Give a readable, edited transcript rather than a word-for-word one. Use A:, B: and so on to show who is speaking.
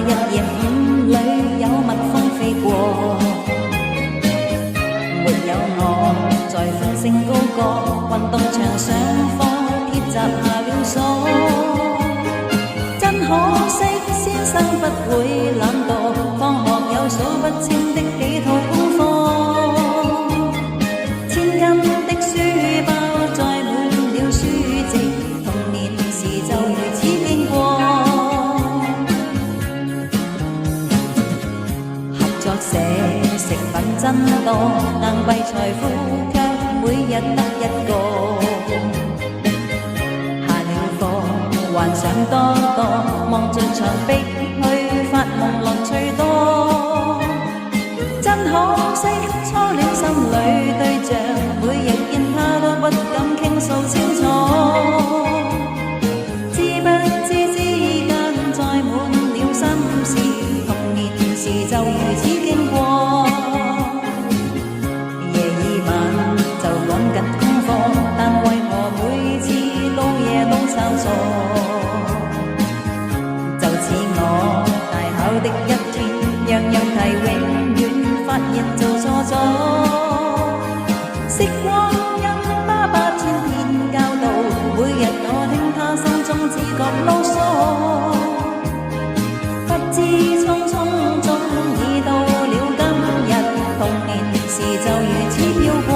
A: 日炎午裏有蜜蜂飛過，沒有我在歡聲高歌，運動場上課鐵閘下了鎖。真可惜，先生不會懶惰，放學有數不清的幾套功課，千斤的書包載滿了書籍，童年時就如此經過。合作社食品真多，硬幣財富卻每日得一個。下了課幻想多多，望着牆壁去發夢樂趣多。真可惜，初戀心裏對象，每日見他都不敢傾訴清楚。知不知之間載滿了心事，童年時就如此經過。夜已晚就趕緊功課，但為何每次到夜都生疏？就似我大考的一天，樣樣題永遠發現做錯咗。識光陰爸爸天天教導，每日我聽他心中只覺囉嗦。不知匆匆中已到了今日，童年時就如此飄過。